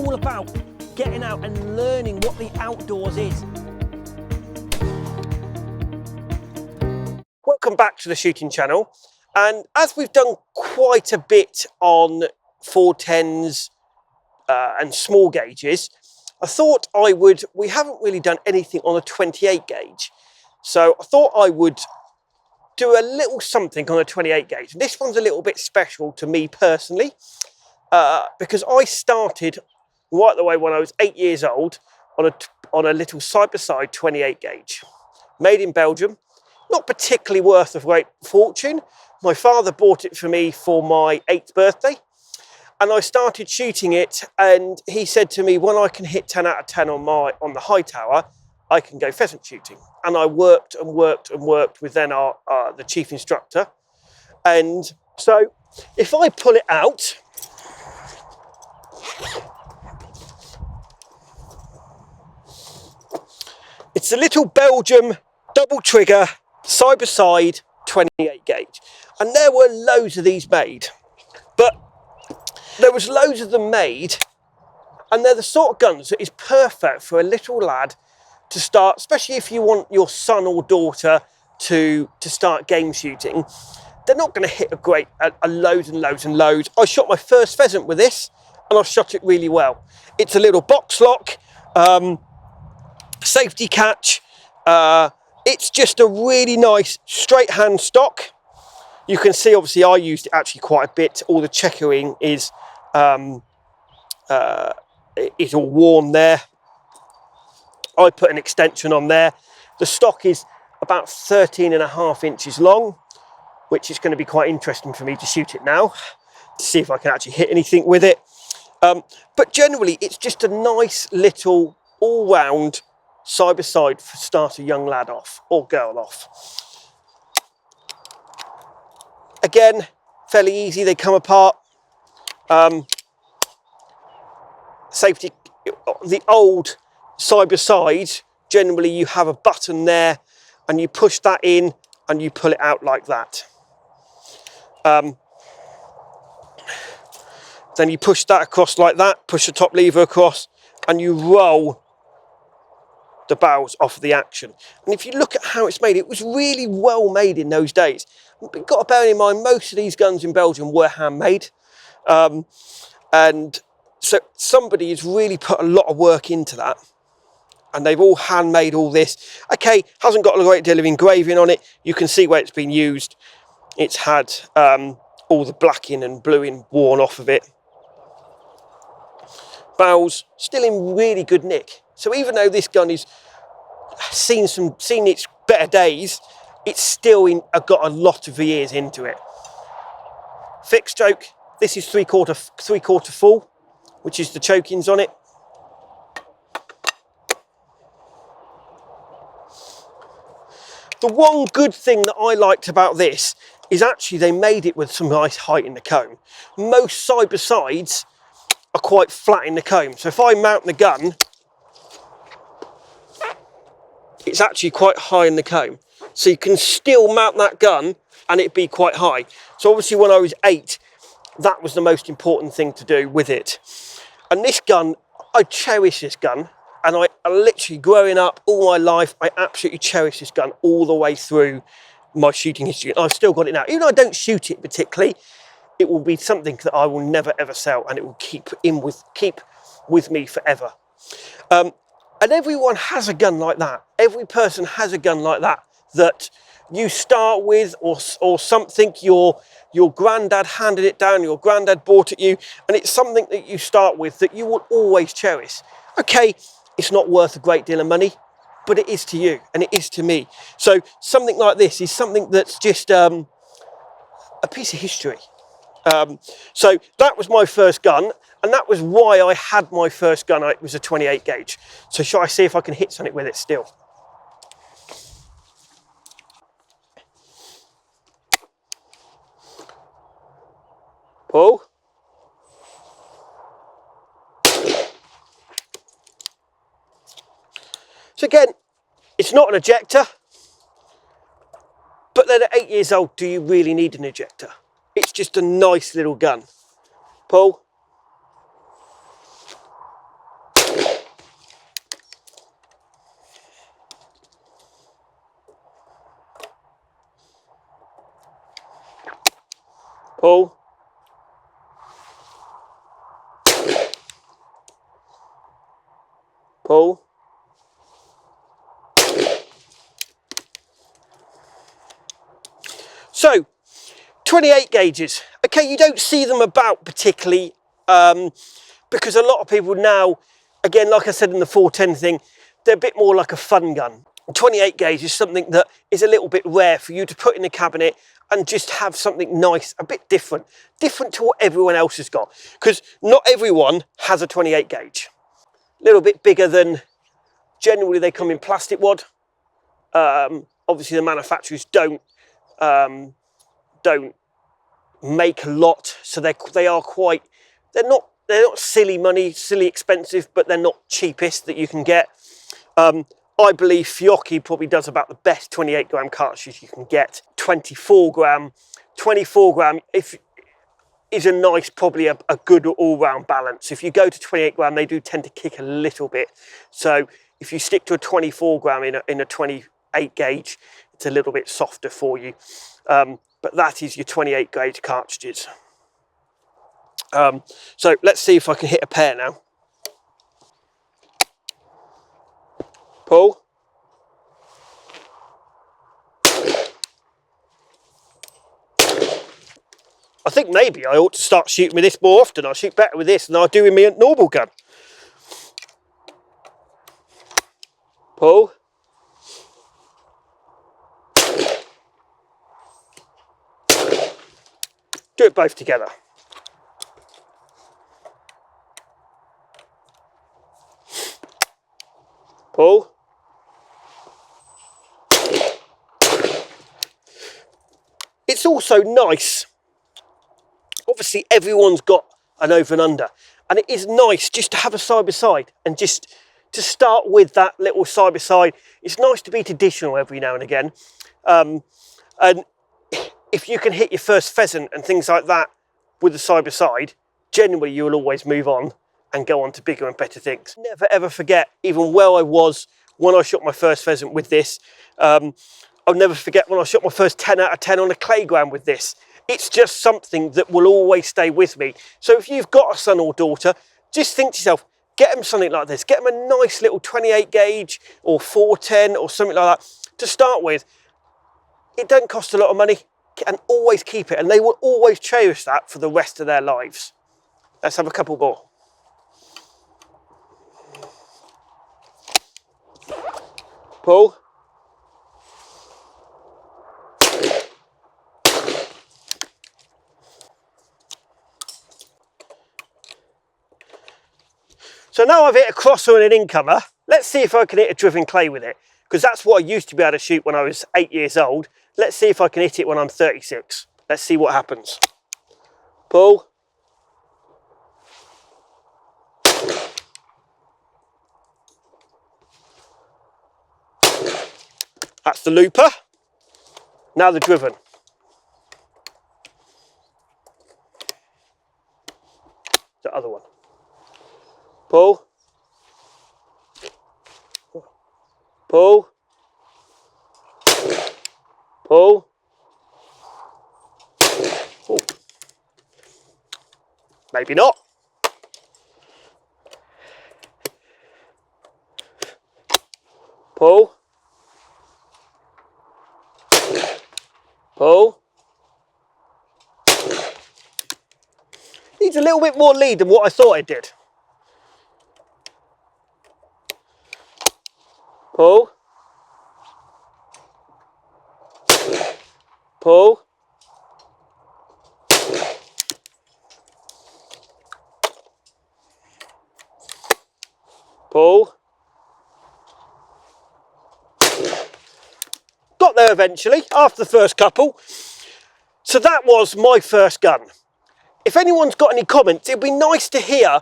all about getting out and learning what the outdoors is. Welcome back to the shooting channel, and as we've done quite a bit on 410s and small gauges, I thought we haven't really done anything on a 28 gauge, so I thought I would do a little something on a 28 gauge. This one's a little bit special to me personally, because I started right the way when I was 8 years old on a little side-by-side 28 gauge, made in Belgium. Not particularly worth a great fortune. My father bought it for me for my 8th birthday, and I started shooting it, and he said to me, when I can hit 10 out of 10 on the high tower, I can go pheasant shooting. And I worked and worked and worked with then the chief instructor. And so if I pull it out, it's a little Belgium double trigger side by side 28 gauge, and there were loads of these made, but there was loads of them made, and they're the sort of guns that is perfect for a little lad to start, especially if you want your son or daughter to start game shooting. They're not going to hit a loads and loads and loads. I shot my first pheasant with this, and I shot it really well. It's a little box lock, safety catch. It's just a really nice straight hand stock. You can see obviously I used it actually quite a bit. All the checkering is all worn there. I put an extension on there. The stock is about 13.5 inches long, which is going to be quite interesting for me to shoot it now, to see if I can actually hit anything with it. But generally it's just a nice little all-round side by side to start a young lad off or girl off. Again, fairly easy, they come apart. Safety, the old side by side, generally you have a button there and you push that in and you pull it out like that. Then you push that across like that, push the top lever across, and you roll the barrels off of the action. And if you look at how it's made, it was really well made in those days. But you've got to bear in mind, most of these guns in Belgium were handmade. And so somebody has really put a lot of work into that. And they've all handmade all this. Okay, hasn't got a great deal of engraving on it. You can see where it's been used. It's had all the blacking and bluing worn off of it. Barrels still in really good nick. So even though this gun is seen its better days, it's still got a lot of years into it. Fixed choke. This is three quarter full, which is the chokings on it. The one good thing that I liked about this is actually they made it with some nice height in the comb. Most side-by-sides are quite flat in the comb. So if I mount the gun, it's actually quite high in the comb. So you can still mount that gun and it'd be quite high. So obviously when I was 8, that was the most important thing to do with it. And this gun, I cherish this gun. And I literally, growing up all my life, I absolutely cherish this gun all the way through my shooting history. And I've still got it now. Even though I don't shoot it particularly, it will be something that I will never ever sell, and it will keep with me forever. And everyone has a gun like that. Every person has a gun like that that you start with, or something your granddad handed it down, your granddad bought it you, and it's something that you start with that you will always cherish. Okay, it's not worth a great deal of money, but it is to you and it is to me. So something like this is something that's just a piece of history. So that was my first gun, and that was why I had my first gun. It was a 28 gauge. So shall I see if I can hit something with it still? Pull. So again, it's not an ejector, but then at 8 years old, do you really need an ejector? It's just a nice little gun. Pull. pull, pull. So, 28 gauges. Okay, you don't see them about particularly because a lot of people now, again, like I said in the 410 thing, they're a bit more like a fun gun. 28 gauge is something that is a little bit rare for you to put in the cabinet and just have something nice, a bit different to what everyone else has got. Because not everyone has a 28 gauge. A little bit bigger than, generally they come in plastic wad. Obviously the manufacturers don't make a lot, so they are quite, they're not silly money, silly expensive, but they're not cheapest that you can get. I believe Fiocchi probably does about the best 28 gram cartridge you can get. 24 gram is a nice, probably a good all-round balance. If you go to 28 gram, they do tend to kick a little bit. So if you stick to a 24 gram in a 28 gauge, it's a little bit softer for you. But that is your 28 gauge cartridges. So let's see if I can hit a pair now. Pull. I think maybe I ought to start shooting with this more often. I shoot better with this than I do with my normal gun. Pull. Do it both together. Pull. It's also nice. Obviously everyone's got an over and under, and it is nice just to have a side by side and just to start with that little side by side. It's nice to be traditional every now and again, and if you can hit your first pheasant and things like that with the side by side, generally you will always move on and go on to bigger and better things. Never ever forget even where I was when I shot my first pheasant with this. I'll never forget when I shot my first 10 out of 10 on a clay ground with this. It's just something that will always stay with me. So if you've got a son or daughter, just think to yourself, get them something like this. Get them a nice little 28 gauge or 410 or something like that to start with. It doesn't cost a lot of money, and always keep it, and they will always cherish that for the rest of their lives. Let's have a couple more. Pull. So now I've hit a crosser and an incomer, let's see if I can hit a driven clay with it, because that's what I used to be able to shoot when I was 8 years old. Let's see if I can hit it when I'm 36. Let's see what happens. Pull. That's the looper. Now the driven. The other one. Pull. Pull. Pull. Ooh. Maybe not. Pull. Pull. Needs a little bit more lead than what I thought it did. Pull. Pull. Pull. Got there eventually, after the first couple. So that was my first gun. If anyone's got any comments, it'd be nice to hear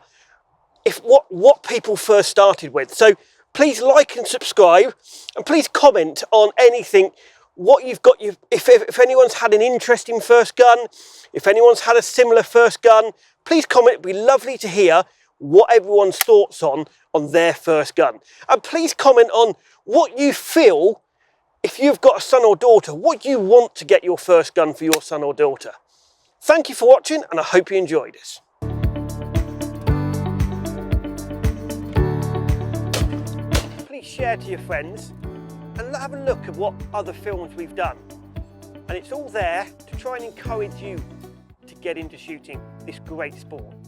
what people first started with. So please like and subscribe, and please comment on anything, what you've got. If anyone's had an interesting first gun, if anyone's had a similar first gun, please comment. It'd be lovely to hear what everyone's thoughts on their first gun. And please comment on what you feel, if you've got a son or daughter, what you want to get your first gun for your son or daughter. Thank you for watching, and I hope you enjoyed this. Please share to your friends and have a look at what other films we've done. And it's all there to try and encourage you to get into shooting this great sport.